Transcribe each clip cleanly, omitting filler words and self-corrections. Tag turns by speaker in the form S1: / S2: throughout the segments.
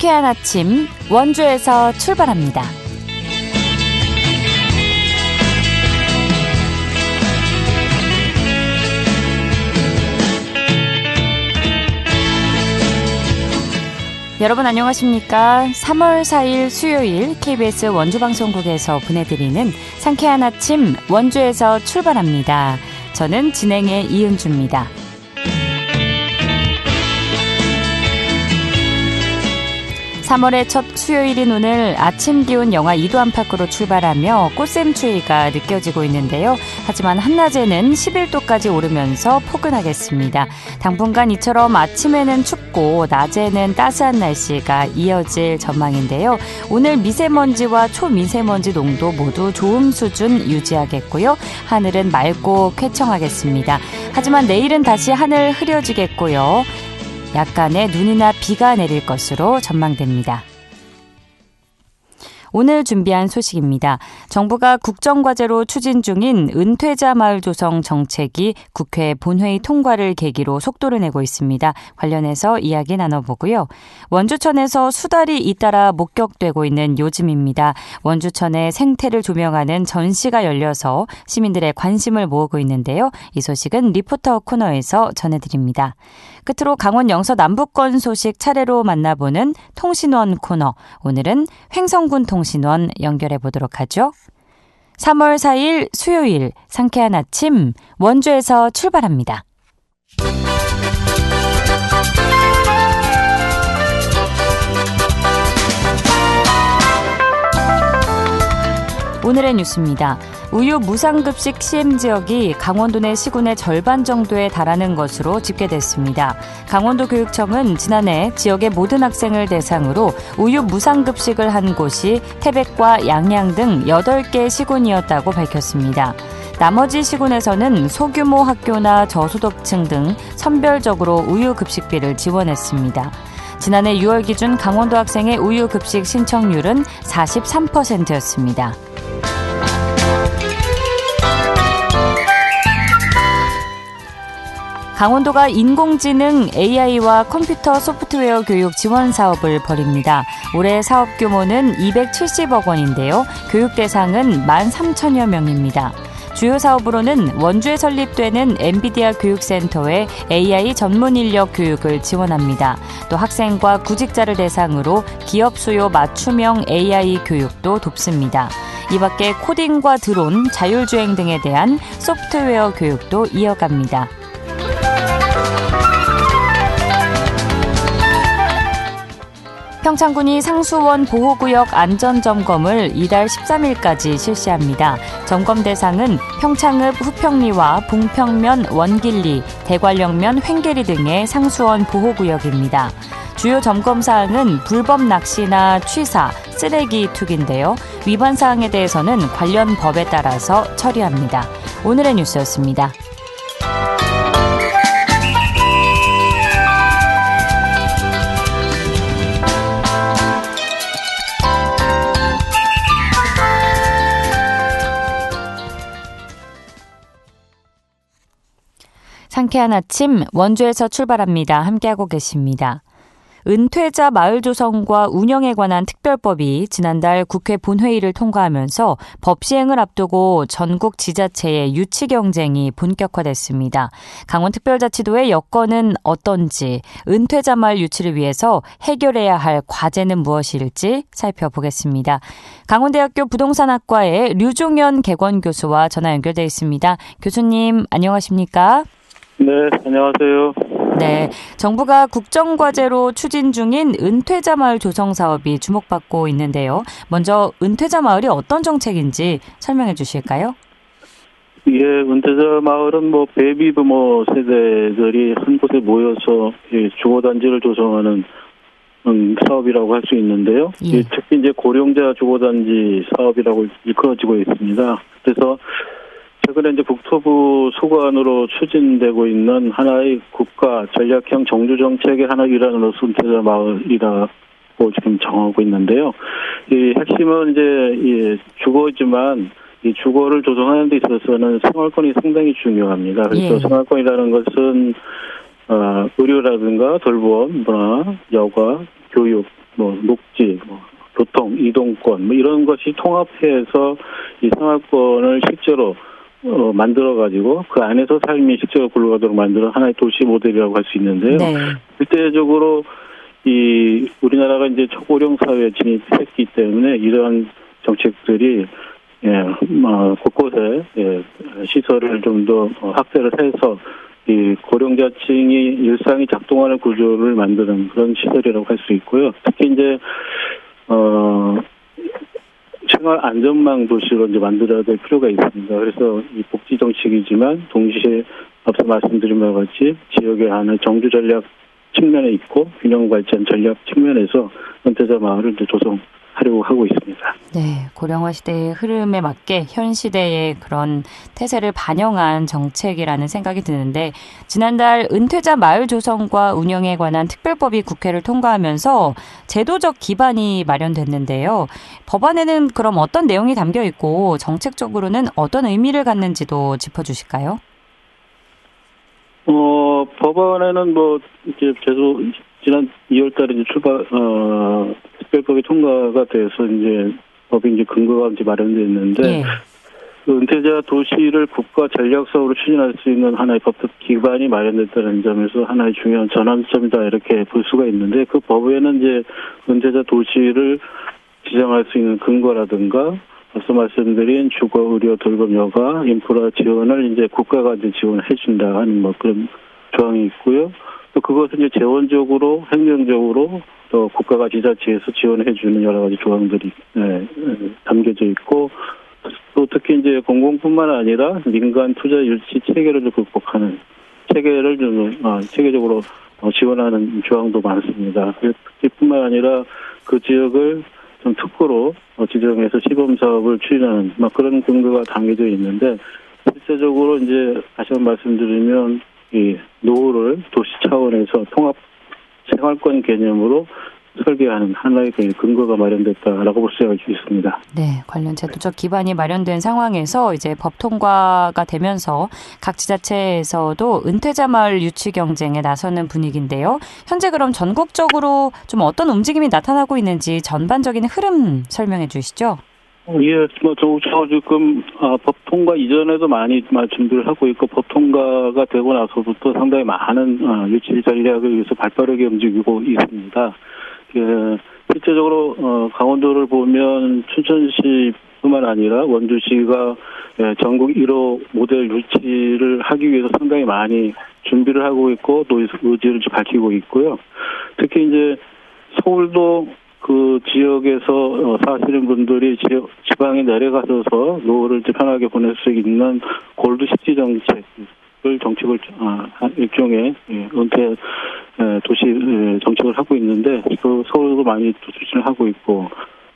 S1: 상쾌한 아침 원주에서 출발합니다. 여러분 안녕하십니까? 3월 4일 수요일 KBS 원주방송국에서 보내드리는 상쾌한 아침 원주에서 출발합니다. 저는 진행의 이은주입니다. 3월의 첫 수요일인 오늘 아침 기온 영하 2도 안팎으로 출발하며 꽃샘추위가 느껴지고 있는데요. 하지만 한낮에는 11도까지 오르면서 포근하겠습니다. 당분간 이처럼 아침에는 춥고 낮에는 따스한 날씨가 이어질 전망인데요. 오늘 미세먼지와 초미세먼지 농도 모두 좋음 수준 유지하겠고요. 하늘은 맑고 쾌청하겠습니다. 하지만 내일은 다시 하늘 흐려지겠고요. 약간의 눈이나 비가 내릴 것으로 전망됩니다. 오늘 준비한 소식입니다. 정부가 국정과제로 추진 중인 은퇴자 마을 조성 정책이 국회 본회의 통과를 계기로 속도를 내고 있습니다. 관련해서 이야기 나눠보고요. 원주천에서 수달이 잇따라 목격되고 있는 요즘입니다. 원주천의 생태를 조명하는 전시가 열려서 시민들의 관심을 모으고 있는데요. 이 소식은 리포터 코너에서 전해드립니다. 끝으로 강원 영서 남부권 소식 차례로 만나보는 통신원 코너. 오늘은 횡성군 통신원 연결해 보도록 하죠. 3월 4일 수요일 상쾌한 아침 원주에서 출발합니다. 오늘의 뉴스입니다. 우유 무상급식 시행지역이 강원도 내 시군의 절반 정도에 달하는 것으로 집계됐습니다. 강원도 교육청은 지난해 지역의 모든 학생을 대상으로 우유 무상급식을 한 곳이 태백과 양양 등 8개 시군이었다고 밝혔습니다. 나머지 시군에서는 소규모 학교나 저소득층 등 선별적으로 우유 급식비를 지원했습니다. 지난해 6월 기준 강원도 학생의 우유 급식 신청률은 43%였습니다. 강원도가 인공지능 AI와 컴퓨터 소프트웨어 교육 지원 사업을 벌입니다. 올해 사업 규모는 270억 원인데요. 교육 대상은 13,000여 명입니다. 주요 사업으로는 원주에 설립되는 엔비디아 교육센터의 AI 전문 인력 교육을 지원합니다. 또 학생과 구직자를 대상으로 기업 수요 맞춤형 AI 교육도 돕습니다. 이 밖에 코딩과 드론, 자율주행 등에 대한 소프트웨어 교육도 이어갑니다. 평창군이 상수원 보호구역 안전점검을 이달 13일까지 실시합니다. 점검 대상은 평창읍 후평리와 봉평면 원길리, 대관령면 횡계리 등의 상수원 보호구역입니다. 주요 점검 사항은 불법 낚시나 취사, 쓰레기 투기인데요. 위반 사항에 대해서는 관련 법에 따라서 처리합니다. 오늘의 뉴스였습니다. 상쾌한 아침 원주에서 출발합니다. 함께하고 계십니다. 은퇴자 마을 조성과 운영에 관한 특별법이 지난달 국회 본회의를 통과하면서 법 시행을 앞두고 전국 지자체의 유치 경쟁이 본격화됐습니다. 강원특별자치도의 여건은 어떤지, 은퇴자 마을 유치를 위해서 해결해야 할 과제는 무엇일지 살펴보겠습니다. 강원대학교 부동산학과의 류종현 객원교수와 전화 연결돼 있습니다. 교수님 안녕하십니까?
S2: 네, 안녕하세요.
S1: 네, 정부가 국정과제로 추진 중인 은퇴자 마을 조성 사업이 주목받고 있는데요. 먼저 은퇴자 마을이 어떤 정책인지 설명해 주실까요?
S2: 예, 은퇴자 마을은 베이비부모 세대들이 한 곳에 모여서 주거단지를 조성하는 사업이라고 할 수 있는데요.
S1: 예.
S2: 특히 이제 고령자 주거단지 사업이라고 이끌어지고 있습니다. 그래서 최근에 이제 국토부 소관으로 추진되고 있는 하나의 국가 전략형 정주 정책의 하나 일환으로서 은퇴자 마을이라고 지금 정하고 있는데요. 이 핵심은 이제 주거지만 이 주거를 조성하는 데 있어서는 생활권이 상당히 중요합니다. 그래서 생활권이라는 것은 의료라든가 돌봄, 문화, 여가, 교육 녹지, 교통, 이동권, 이런 것이 통합해서 이 생활권을 실제로 만들어가지고 그 안에서 삶이 실제로 굴러가도록 만드는 하나의 도시 모델이라고 할 수 있는데요.
S1: 네.
S2: 실제적으로 우리나라가 이제 초고령 사회에 진입했기 때문에 이러한 정책들이 곳곳에 시설을 좀 더 확대를 해서 이 고령자층이 일상이 작동하는 구조를 만드는 그런 시설이라고 할 수 있고요. 특히 이제 생활 안전망 도시로 이제 만들어야 될 필요가 있습니다. 그래서 이 복지 정책이지만 동시에 앞서 말씀드린 바와 같이 지역의 안에 정주 전략 측면에 있고 균형 발전 전략 측면에서 은퇴자 마을을 이제 조성하려고 하고 있습니다.
S1: 네, 고령화 시대의 흐름에 맞게 현 시대의 그런 태세를 반영한 정책이라는 생각이 드는데 지난달 은퇴자 마을 조성과 운영에 관한 특별법이 국회를 통과하면서 제도적 기반이 마련됐는데요. 법안에는 그럼 어떤 내용이 담겨 있고 정책적으로는 어떤 의미를 갖는지도 짚어주실까요?
S2: 법안에는 이제 계속 지난 2월달에 이제 특별법이 통과가 돼서 이제 법이 이제 근거가 이제 마련됐는데
S1: 예.
S2: 그 은퇴자 도시를 국가 전략 사업으로 추진할 수 있는 하나의 법적 기반이 마련됐다는 점에서 하나의 중요한 전환점이다 이렇게 볼 수가 있는데 그 법에는 이제 은퇴자 도시를 지정할 수 있는 근거라든가 앞서 말씀드린 주거, 의료, 돌봄, 여가, 인프라 지원을 이제 국가가 이제 지원해 준다 하는 그런 조항이 있고요. 또 그것을 이제 재원적으로, 행정적으로 또 국가가 지자체에서 지원해 주는 여러 가지 조항들이 담겨져 있고 또 특히 이제 공공뿐만 아니라 민간 투자 유치 체계를 좀 극복하는 체계를 좀 체계적으로 지원하는 조항도 많습니다. 뿐만 아니라 그 지역을 좀 특구로 지정해서 시범 사업을 추진하는 그런 근거가 담겨져 있는데 실제적으로 이제 다시 한번 말씀드리면 이 노후를 도시 차원에서 통합 생활권 개념으로 설계하는 하나의 근거가 마련됐다라고 볼 수가 있습니다.
S1: 네, 관련 제도적 기반이 마련된 상황에서 이제 법 통과가 되면서 각 지자체에서도 은퇴자 마을 유치 경쟁에 나서는 분위기인데요. 현재 그럼 전국적으로 좀 어떤 움직임이 나타나고 있는지 전반적인 흐름 설명해 주시죠.
S2: 예, 전국적으로 지금 법 통과 이전에도 많이 준비를 하고 있고 법 통과가 되고 나서부터 상당히 많은 유치 전략을 위해서 발빠르게 움직이고 있습니다. 실제적으로 강원도를 보면 춘천시뿐만 아니라 원주시가 전국 1호 모델 유치를 하기 위해서 상당히 많이 준비를 하고 있고 또 의지를 밝히고 있고요. 특히 이제 서울도 그 지역에서 사시는 분들이 지방에 내려가셔서 노후를 편하게 보낼 수 있는 골드시티 정책을 일종의 은퇴 도시 정책을 하고 있는데 또 서울도 많이 추진을 하고 있고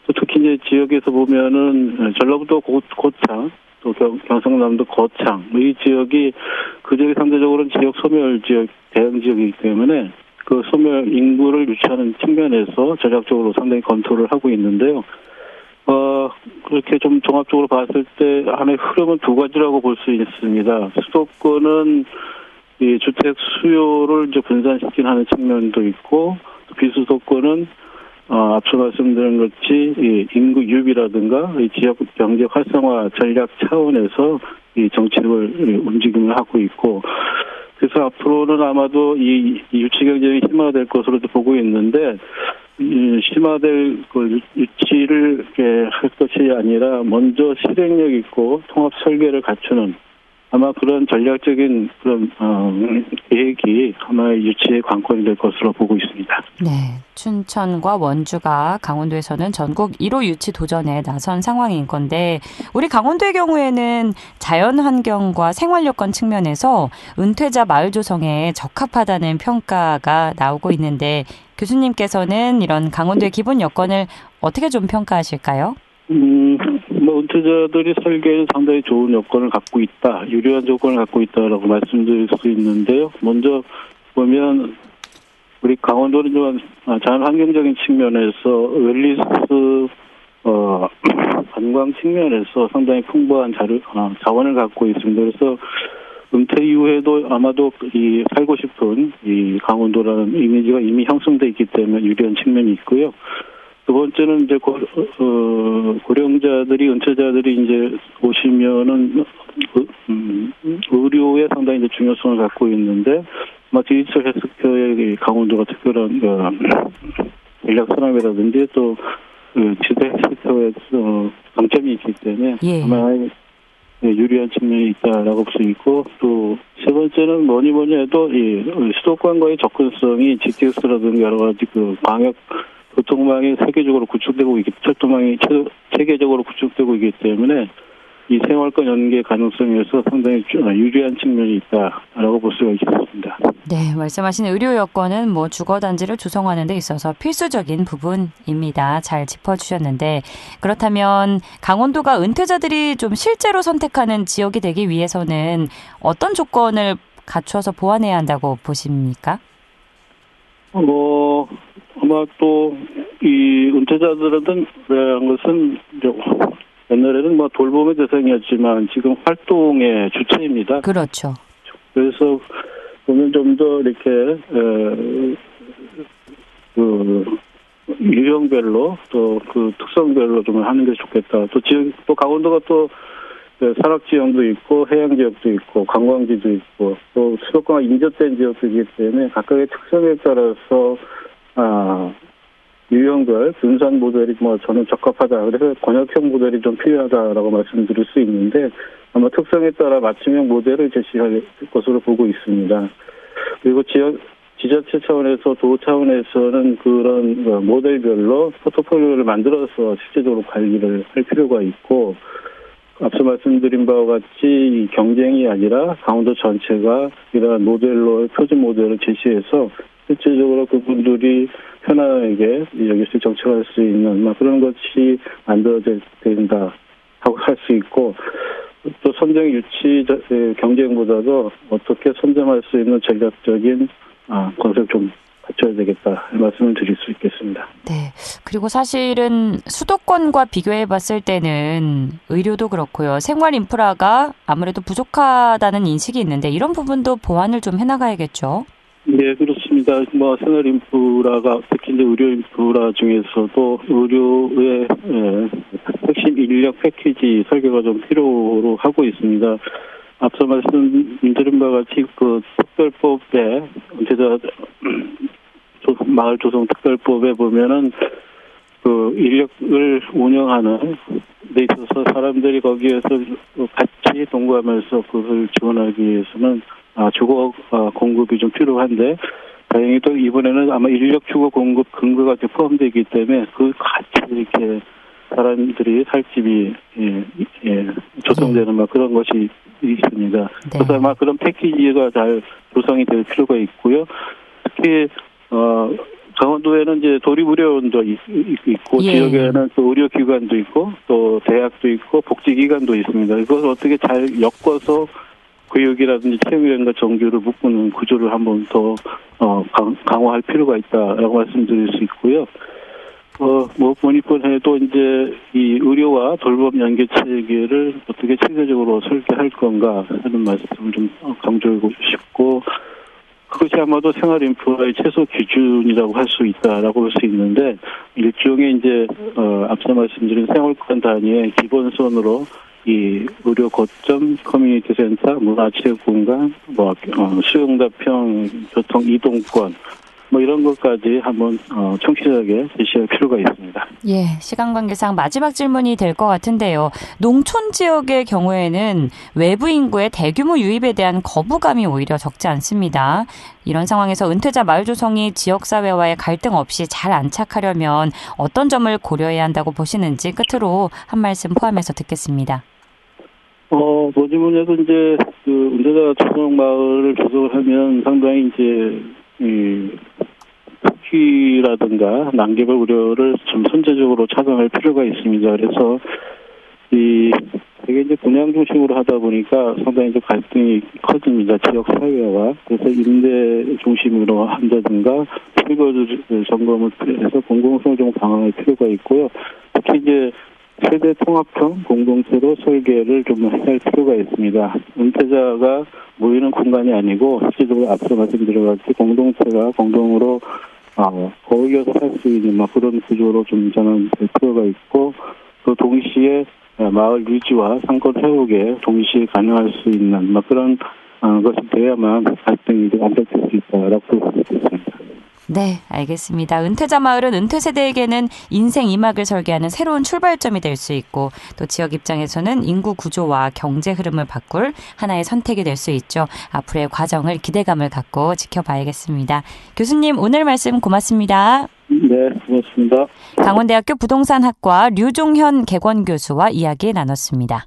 S2: 또 특히 이제 지역에서 보면은 전라북도 고창 또 경상남도 거창 이 지역이 그 지역이 상대적으로 지역 소멸 지역 대형 지역이기 때문에 그 소멸 인구를 유치하는 측면에서 전략적으로 상당히 검토를 하고 있는데요. 그렇게 좀 종합적으로 봤을 때 하나의 흐름은 두 가지라고 볼 수 있습니다. 수도권은 이 주택 수요를 이제 분산시키는 하는 측면도 있고 비수도권은 앞서 말씀드린 것이 이 인구 유입이라든가 이 지역 경제 활성화 전략 차원에서 이 정책을 움직임을 하고 있고 그래서 앞으로는 아마도 이 유치 경쟁이 심화될 것으로 보고 있는데 심화될 그 유치를 할 것이 아니라 먼저 실행력 있고 통합 설계를 갖추는 아마 그런 전략적인 그런 계획이 하나의 유치의 관건이 될 것으로 보고 있습니다.
S1: 네, 춘천과 원주가 강원도에서는 전국 1호 유치 도전에 나선 상황인 건데 우리 강원도의 경우에는 자연환경과 생활여건 측면에서 은퇴자 마을 조성에 적합하다는 평가가 나오고 있는데 교수님께서는 이런 강원도의 기본 여건을 어떻게 좀 평가하실까요?
S2: 은퇴자들이 살기에는 상당히 좋은 여건을 갖고 있다, 유리한 조건을 갖고 있다라고 말씀드릴 수 있는데요. 먼저 보면 우리 강원도는 좀 자연환경적인 측면에서 웰리스 관광 측면에서 상당히 풍부한 자원을 갖고 있습니다. 그래서 은퇴 이후에도 아마도 이 살고 싶은 이 강원도라는 이미지가 이미 형성돼 있기 때문에 유리한 측면이 있고요. 두 번째는 이제 고령자들이 은퇴자들이 이제 오시면은 의료에 상당히 이제 중요성을 갖고 있는데 디지털 헬스케어의 강원도가 특별한 전략 산업이라든지 또 지대 헬스케어에 강점이 있기 때문에 아마 유리한 측면이 있다라고 볼 수 있고 또 세 번째는 뭐니 해도 이 수도권과의 접근성이 GTX라든가 여러 가지 광역 교통망이 세계적으로 구축되고 철도망이 체계적으로 구축되고 있기 때문에 이 생활권 연계 가능성에서 상당히 유리한 측면이 있다라고 볼 수가 있겠습니다.
S1: 네, 말씀하신 의료 여건은 주거단지를 조성하는 데 있어서 필수적인 부분입니다. 잘 짚어주셨는데 그렇다면 강원도가 은퇴자들이 좀 실제로 선택하는 지역이 되기 위해서는 어떤 조건을 갖춰서 보완해야 한다고 보십니까?
S2: 아마 또 이 은퇴자들은 그런 것은 이제 옛날에는 돌봄의 대상이었지만 지금 활동의 주체입니다.
S1: 그렇죠.
S2: 그래서 보면 좀 더 이렇게 유형별로 또 특성별로 좀 하는 게 좋겠다. 또 강원도가 또 산악 지형도 있고 해양 지역도 있고 관광지도 있고 또 수도권과 인접된 지역도 있기 때문에 각각의 특성에 따라서 유형별 분산 모델이 저는 적합하다. 그래서 권역형 모델이 좀 필요하다라고 말씀드릴 수 있는데 아마 특성에 따라 맞춤형 모델을 제시할 것으로 보고 있습니다. 그리고 지자체 차원에서 도 차원에서는 그런 모델별로 포트폴리오를 만들어서 실제적으로 관리를 할 필요가 있고 앞서 말씀드린 바와 같이 경쟁이 아니라 강원도 전체가 이러한 모델로 표준 모델을 제시해서 실질적으로 그분들이 편안하게 여기서 정착할 수 있는 그런 것이 만들어져야 된다 하고 할 수 있고 또 선정 유치 경쟁보다도 어떻게 선점할 수 있는 전략적인 건설 좀 갖춰야 되겠다 말씀을 드릴 수 있겠습니다.
S1: 네. 그리고 사실은 수도권과 비교해 봤을 때는 의료도 그렇고요. 생활 인프라가 아무래도 부족하다는 인식이 있는데 이런 부분도 보완을 좀 해나가야겠죠.
S2: 네, 그렇습니다. 생활 인프라가 특히 이제 의료 인프라 중에서도 의료의 핵심 인력 패키지 설계가 좀 필요로 하고 있습니다. 앞서 말씀드린 바와 같이 특별법에 은퇴자 마을 조성 특별법에 보면은 인력을 운영하는 데 있어서 사람들이 거기에서 같이 동거하면서 그것을 지원하기 위해서는 주거 공급이 좀 필요한데 다행히 또 이번에는 아마 인력 주거 공급 근거가 포함되기 때문에 같이 이렇게 사람들이 살 집이 조성되는 그런 것이 있습니다.
S1: 네.
S2: 그래서 아마 그런 패키지가 잘 조성이 될 필요가 있고요. 특히 강원도에는 이제 도립의료원도 있고 지역에는 또 의료기관도 있고 또 대학도 있고 복지기관도 있습니다. 이것을 어떻게 잘 엮어서 교육이라든지 체육이라든가 정규를 묶는 구조를 한번 더 강화할 필요가 있다라고 말씀드릴 수 있고요. 뭐니 해도 이제 이 의료와 돌봄 연계 체계를 어떻게 체계적으로 설계할 건가 하는 말씀을 좀 강조하고 싶고 그것이 아마도 생활 인프라의 최소 기준이라고 할 수 있다라고 볼 수 있는데 일종의 이제 앞서 말씀드린 생활권 단위의 기본선으로 이 의료 거점, 커뮤니티 센터, 문화체육공간, 수용답형 교통 이동권 이런 것까지 한번 청취자에게 제시할 필요가 있습니다.
S1: 예, 시간 관계상 마지막 질문이 될 것 같은데요. 농촌 지역의 경우에는 외부 인구의 대규모 유입에 대한 거부감이 오히려 적지 않습니다. 이런 상황에서 은퇴자 마을 조성이 지역사회와의 갈등 없이 잘 안착하려면 어떤 점을 고려해야 한다고 보시는지 끝으로 한 말씀 포함해서 듣겠습니다.
S2: 뭐니 해도 이제 은퇴자 조성 마을을 조성을 하면 상당히 이제 특기라든가 난개발 우려를 좀 선제적으로 차단할 필요가 있습니다. 그래서 되게 이제 분양 중심으로 하다 보니까 상당히 이제 갈등이 커집니다. 지역 사회와 그래서 임대 중심으로 한다든가 트리거드 점검을 해서 공공성을 좀 강화할 필요가 있고요. 특히 이제 세대 통합형 공동체로 설계를 좀 해야 할 필요가 있습니다. 은퇴자가 모이는 공간이 아니고 실질적으로 앞서 말씀드려봤듯이 공동체가 공동으로 어울려서 살 수 있는 그런 구조로 좀 전환될 필요가 있고, 또 동시에 마을 유지와 상권 회복에 동시에 가능할 수 있는 그런 것이 돼야만 갈등이 안정될 수 있다라고 볼 수 있습니다.
S1: 네, 알겠습니다. 은퇴자 마을은 은퇴 세대에게는 인생 2막을 설계하는 새로운 출발점이 될 수 있고, 또 지역 입장에서는 인구 구조와 경제 흐름을 바꿀 하나의 선택이 될 수 있죠. 앞으로의 과정을 기대감을 갖고 지켜봐야겠습니다. 교수님, 오늘 말씀 고맙습니다.
S2: 네, 고맙습니다.
S1: 강원대학교 부동산학과 류종현 객원교수와 이야기 나눴습니다.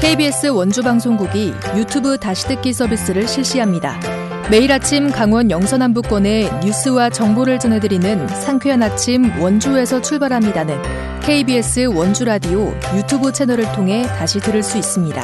S3: KBS 원주방송국이 유튜브 다시 듣기 서비스를 실시합니다. 매일 아침 강원 영서남부권의 뉴스와 정보를 전해드리는 상쾌한 아침 원주에서 출발합니다는 KBS 원주라디오 유튜브 채널을 통해 다시 들을 수 있습니다.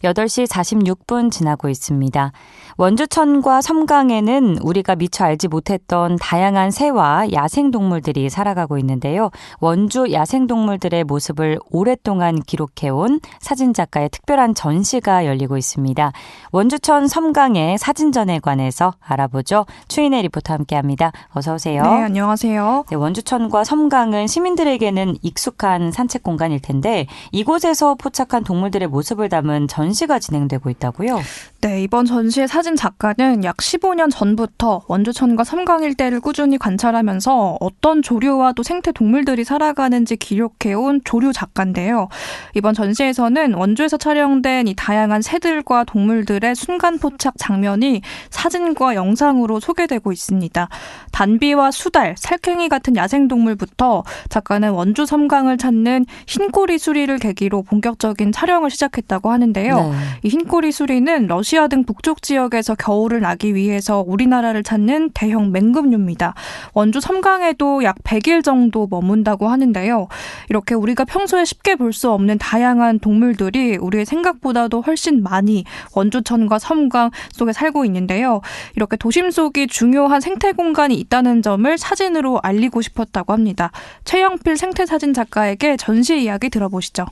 S1: 8시 46분 지나고 있습니다. 원주천과 섬강에는 우리가 미처 알지 못했던 다양한 새와 야생동물들이 살아가고 있는데요. 원주 야생동물들의 모습을 오랫동안 기록해온 사진작가의 특별한 전시가 열리고 있습니다. 원주천 섬강의 사진전에 관해서 알아보죠. 추인혜 리포터와 함께합니다. 어서 오세요.
S4: 네, 안녕하세요.
S1: 네, 원주천과 섬강은 시민들에게는 익숙한 산책 공간일 텐데 이곳에서 포착한 동물들의 모습을 담은 전시가 진행되고 있다고요?
S4: 네, 이번 전시의 사진 작가는 약 15년 전부터 원주천과 섬강 일대를 꾸준히 관찰하면서 어떤 조류와 또 생태 동물들이 살아가는지 기록해온 조류 작가인데요. 이번 전시에서는 원주에서 촬영된 이 다양한 새들과 동물들의 순간 포착 장면이 사진과 영상으로 소개되고 있습니다. 단비와 수달, 살쾡이 같은 야생동물부터 작가는 원주 섬강을 찾는 흰꼬리 수리를 계기로 본격적인 촬영을 시작했다고 하는데요.
S1: 네.
S4: 이 흰꼬리 수리는 러시아 등 북쪽 지역에서 겨울을 나기 위해서 우리나라를 찾는 대형 맹금류입니다. 원주 섬강에도 약 100일 정도 머문다고 하는데요. 이렇게 우리가 평소에 쉽게 볼 수 없는 다양한 동물들이 우리의 생각보다도 훨씬 많이 원주천과 섬강 속에 살고 있는데요. 이렇게 도심 속이 중요한 생태 공간이 있다는 점을 사진으로 알리고 싶었다고 합니다. 최영필 생태사진 작가에게 전시 이야기 들어보시죠.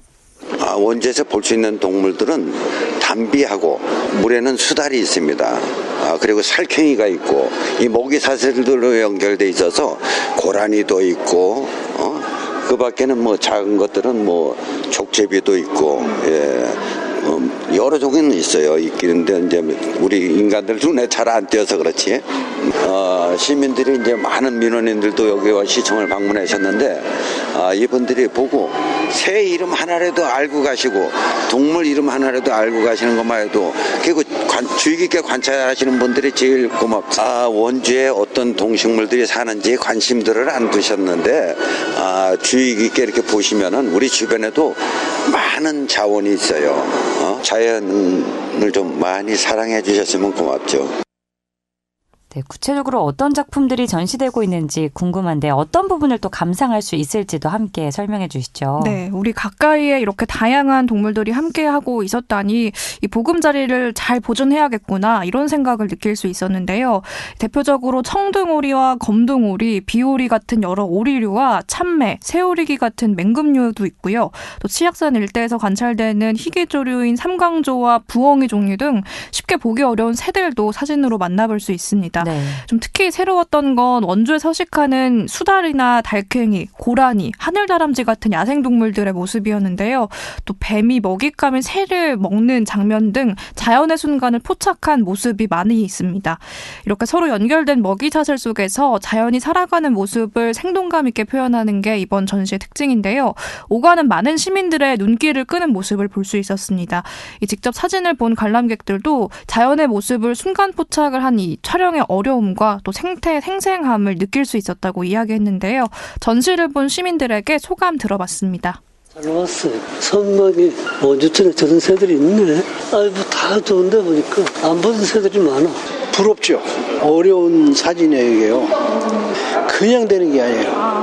S5: 원주에서 볼 수 있는 동물들은 단비하고 물에는 수달이 있습니다. 그리고 살쾡이가 있고 이 모기 사슬들로 연결돼 있어서 고라니도 있고 그 밖에는 작은 것들은 족제비도 있고 여러 종류는 있어요. 있기는데 이제 우리 인간들 눈에 잘 안 띄어서 그렇지. 시민들이 이제 많은 민원인들도 여기와 시청을 방문하셨는데 이분들이 보고 새 이름 하나라도 알고 가시고 동물 이름 하나라도 알고 가시는 것만 해도 그리고 주의 깊게 관찰하시는 분들이 제일 고맙죠. 원주에 어떤 동식물들이 사는지 관심들을 안 두셨는데 주의 깊게 이렇게 보시면은 우리 주변에도 많은 자원이 있어요. 자연을 좀 많이 사랑해 주셨으면 고맙죠.
S1: 네, 구체적으로 어떤 작품들이 전시되고 있는지 궁금한데 어떤 부분을 또 감상할 수 있을지도 함께 설명해 주시죠.
S4: 네, 우리 가까이에 이렇게 다양한 동물들이 함께하고 있었다니 이 보금자리를 잘 보존해야겠구나 이런 생각을 느낄 수 있었는데요. 대표적으로 청둥오리와 검둥오리, 비오리 같은 여러 오리류와 참매, 새오리기 같은 맹금류도 있고요. 또 치악산 일대에서 관찰되는 희귀조류인 삼광조와 부엉이 종류 등 쉽게 보기 어려운 새들도 사진으로 만나볼 수 있습니다.
S1: 네.
S4: 좀 특히 새로웠던 건 원주에 서식하는 수달이나 달팽이, 고라니, 하늘다람쥐 같은 야생동물들의 모습이었는데요. 또 뱀이 먹잇감인 새를 먹는 장면 등 자연의 순간을 포착한 모습이 많이 있습니다. 이렇게 서로 연결된 먹이사슬 속에서 자연이 살아가는 모습을 생동감 있게 표현하는 게 이번 전시의 특징인데요. 오가는 많은 시민들의 눈길을 끄는 모습을 볼 수 있었습니다. 직접 사진을 본 관람객들도 자연의 모습을 순간 포착을 한 이 촬영의 어려움과 또 생생함을 느낄 수 있었다고 이야기했는데요. 전시를 본 시민들에게 소감 들어봤습니다.
S6: 잘 왔어요. 섬막에 원주천에 저런 새들이 있네. 다 좋은데 보니까 안 보던 새들이 많아. 부럽죠. 어려운 사진이에요, 이게요. 그냥 되는 게 아니에요.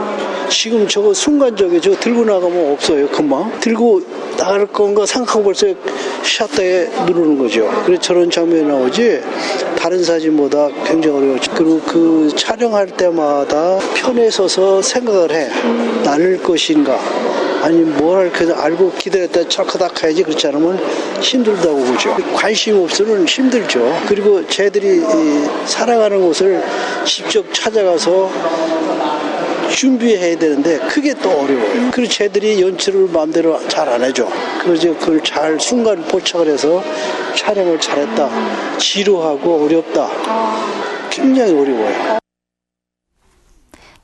S6: 지금 저거 순간적에 저거 들고 나가면 없어요, 금방. 들고 나갈 건가 생각하고 벌써 샷터에 누르는 거죠. 그래서 저런 장면이 나오지 다른 사진보다 굉장히 어려워요. 그리고 그 촬영할 때마다 편에 서서 생각을 해. 나눌 것인가 아니면 뭘 그냥 알고 기다렸다 찰커닥 해야지. 그렇지 않으면 힘들다고 보죠. 관심 없으면 힘들죠. 그리고 쟤들이 살아가는 곳을 직접 찾아가서 준비해야 되는데 그게 또 어려워요. 그리고 쟤들이 연출을 마음대로 잘 안 해줘. 그래서 그걸 잘 순간 포착을 해서 촬영을 잘했다. 지루하고 어렵다. 굉장히 어려워요.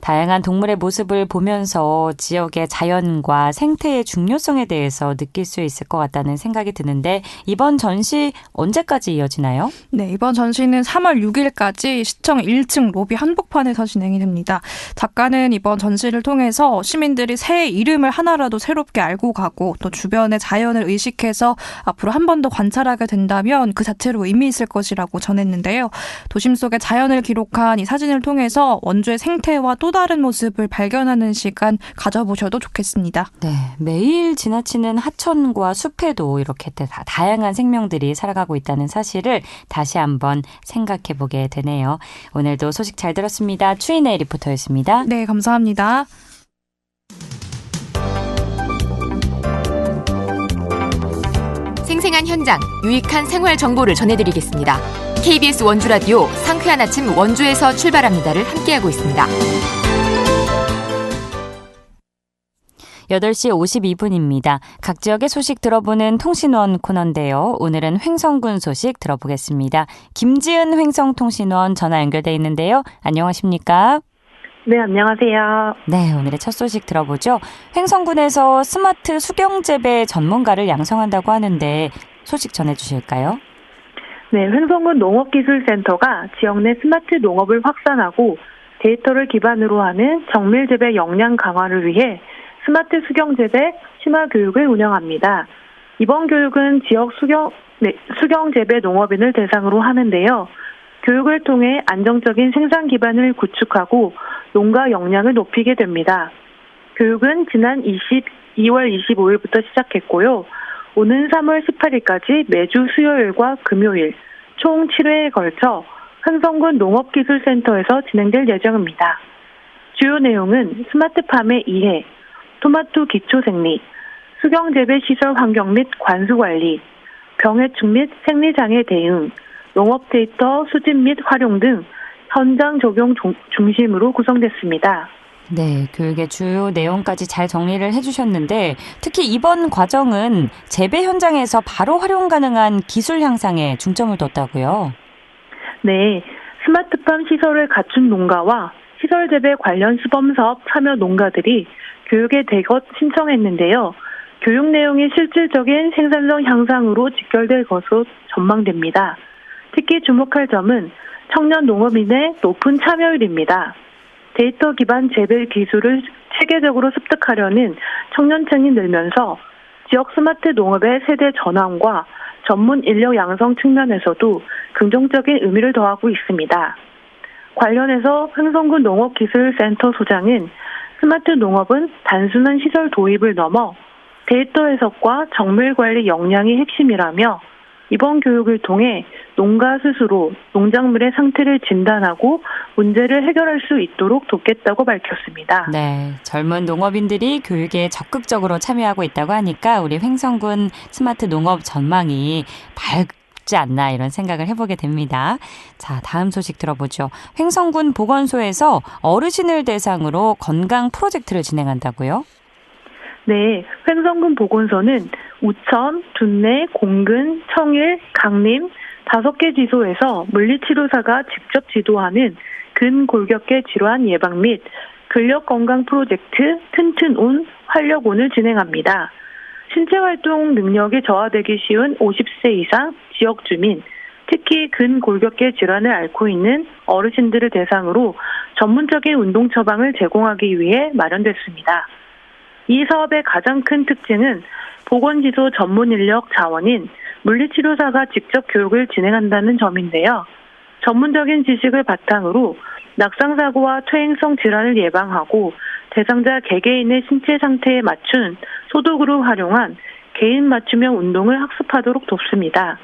S1: 다양한 동물의 모습을 보면서 지역의 자연과 생태의 중요성에 대해서 느낄 수 있을 것 같다는 생각이 드는데 이번 전시 언제까지 이어지나요?
S4: 네, 이번 전시는 3월 6일까지 시청 1층 로비 한복판에서 진행이 됩니다. 작가는 이번 전시를 통해서 시민들이 새의 이름을 하나라도 새롭게 알고 가고 또 주변의 자연을 의식해서 앞으로 한 번 더 관찰하게 된다면 그 자체로 의미 있을 것이라고 전했는데요. 도심 속의 자연을 기록한 이 사진을 통해서 원주의 생태와 또 다른 모습을 발견하는 시간 가져보셔도 좋겠습니다.
S1: 네, 매일 지나치는 하천과 숲에도 이렇게 다양한 생명들이 살아가고 있다는 사실을 다시 한번 생각해보게 되네요. 오늘도 소식 잘 들었습니다. 추인혜 리포터였습니다.
S4: 네, 감사합니다.
S7: 생생한 현장, 유익한 생활 정보를 전해드리겠습니다. KBS 원주라디오 상쾌한 아침 원주에서 출발합니다를 함께하고 있습니다.
S1: 8시 52분입니다. 각 지역의 소식 들어보는 통신원 코너인데요. 오늘은 횡성군 소식 들어보겠습니다. 김지은 횡성통신원 전화 연결돼 있는데요. 안녕하십니까?
S8: 네, 안녕하세요.
S1: 네, 오늘의 첫 소식 들어보죠. 횡성군에서 스마트 수경재배 전문가를 양성한다고 하는데 소식 전해주실까요?
S8: 네, 횡성군 농업기술센터가 지역 내 스마트 농업을 확산하고 데이터를 기반으로 하는 정밀재배 역량 강화를 위해 스마트 수경재배 심화 교육을 운영합니다. 이번 교육은 지역 수경재배 농업인을 대상으로 하는데요. 교육을 통해 안정적인 생산 기반을 구축하고 농가 역량을 높이게 됩니다. 교육은 지난 2월 25일부터 시작했고요. 오는 3월 18일까지 매주 수요일과 금요일 총 7회에 걸쳐 횡성군 농업기술센터에서 진행될 예정입니다. 주요 내용은 스마트팜의 이해, 토마토 기초생리, 수경재배시설 환경 및 관수관리, 병해충 및 생리장애 대응, 농업 데이터 수집 및 활용 등 현장 적용 중심으로 구성됐습니다.
S1: 네, 교육의 주요 내용까지 잘 정리를 해주셨는데 특히 이번 과정은 재배 현장에서 바로 활용 가능한 기술 향상에 중점을 뒀다고요? 네,
S8: 스마트팜 시설을 갖춘 농가와 시설 재배 관련 시범사업 참여 농가들이 교육에 대거 신청했는데요. 교육 내용이 실질적인 생산성 향상으로 직결될 것으로 전망됩니다. 특히 주목할 점은 청년 농업인의 높은 참여율입니다. 데이터 기반 재배 기술을 체계적으로 습득하려는 청년층이 늘면서 지역 스마트 농업의 세대 전환과 전문 인력 양성 측면에서도 긍정적인 의미를 더하고 있습니다. 관련해서 횡성군 농업기술센터 소장은 스마트 농업은 단순한 시설 도입을 넘어 데이터 해석과 정밀 관리 역량이 핵심이라며 이번 교육을 통해 농가 스스로 농작물의 상태를 진단하고 문제를 해결할 수 있도록 돕겠다고 밝혔습니다.
S1: 네, 젊은 농업인들이 교육에 적극적으로 참여하고 있다고 하니까 우리 횡성군 스마트 농업 전망이 밝지 않나 이런 생각을 해보게 됩니다. 자, 다음 소식 들어보죠. 횡성군 보건소에서 어르신을 대상으로 건강 프로젝트를 진행한다고요?
S8: 네, 횡성군 보건소는 우천, 둔내, 공근, 청일, 강림 5개 지소에서 물리치료사가 직접 지도하는 근골격계 질환 예방 및 근력건강 프로젝트 튼튼온, 활력온을 진행합니다. 신체활동 능력이 저하되기 쉬운 50세 이상 지역 주민, 특히 근골격계 질환을 앓고 있는 어르신들을 대상으로 전문적인 운동 처방을 제공하기 위해 마련됐습니다. 이 사업의 가장 큰 특징은 보건지소 전문 인력 자원인 물리치료사가 직접 교육을 진행한다는 점인데요. 전문적인 지식을 바탕으로 낙상사고와 퇴행성 질환을 예방하고 대상자 개개인의 신체 상태에 맞춘 소독으로 활용한 개인 맞춤형 운동을 학습하도록 돕습니다.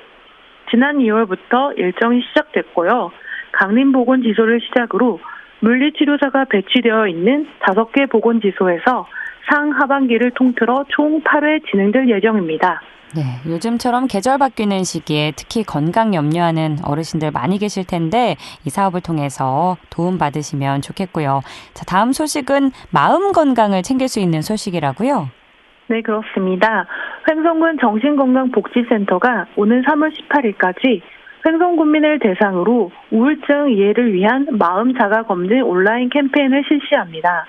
S8: 지난 2월부터 일정이 시작됐고요. 강림보건지소를 시작으로 물리치료사가 배치되어 있는 5개 보건지소에서 상하반기를 통틀어 총 8회 진행될 예정입니다.
S1: 네, 요즘처럼 계절 바뀌는 시기에 특히 건강 염려하는 어르신들 많이 계실 텐데 이 사업을 통해서 도움 받으시면 좋겠고요. 자, 다음 소식은 마음 건강을 챙길 수 있는 소식이라고요?
S8: 네, 그렇습니다. 횡성군 정신건강복지센터가 오는 3월 18일까지 횡성군민을 대상으로 우울증 이해를 위한 마음 자가검진 온라인 캠페인을 실시합니다.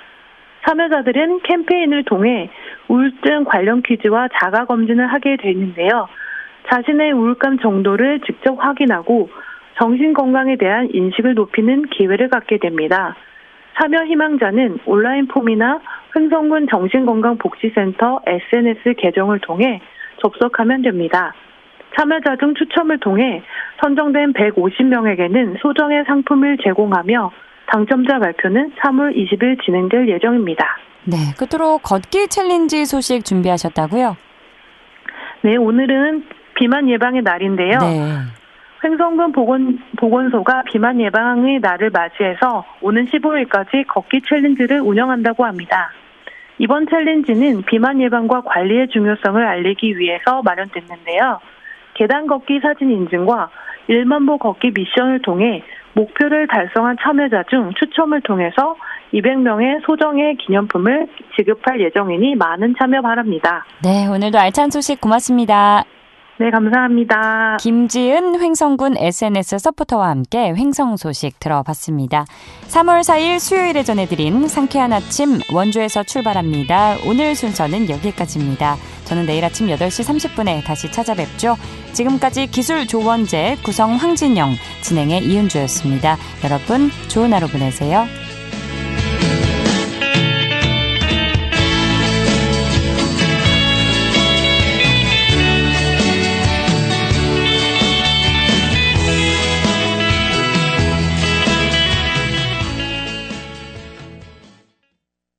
S8: 참여자들은 캠페인을 통해 우울증 관련 퀴즈와 자가검진을 하게 되는데요. 자신의 우울감 정도를 직접 확인하고 정신건강에 대한 인식을 높이는 기회를 갖게 됩니다. 참여 희망자는 온라인 폼이나 횡성군 정신건강복지센터 SNS 계정을 통해 접속하면 됩니다. 참여자 중 추첨을 통해 선정된 150명에게는 소정의 상품을 제공하며 당첨자 발표는 3월 20일 진행될 예정입니다.
S1: 네, 끝으로 걷기 챌린지 소식 준비하셨다고요?
S8: 네, 오늘은 비만 예방의 날인데요.
S1: 네.
S8: 횡성군 보건소가 비만 예방의 날을 맞이해서 오는 15일까지 걷기 챌린지를 운영한다고 합니다. 이번 챌린지는 비만 예방과 관리의 중요성을 알리기 위해서 마련됐는데요. 계단 걷기 사진 인증과 1만 보 걷기 미션을 통해 목표를 달성한 참여자 중 추첨을 통해서 200명의 소정의 기념품을 지급할 예정이니 많은 참여 바랍니다.
S1: 네, 오늘도 알찬 소식 고맙습니다.
S8: 네, 감사합니다.
S1: 김지은 횡성군 SNS 서포터와 함께 횡성 소식 들어봤습니다. 3월 4일 수요일에 전해드린 상쾌한 아침 원주에서 출발합니다. 오늘 순서는 여기까지입니다. 저는 내일 아침 8시 30분에 다시 찾아뵙죠. 지금까지 기술 조원재, 구성 황진영, 진행의 이은주였습니다. 여러분 좋은 하루 보내세요.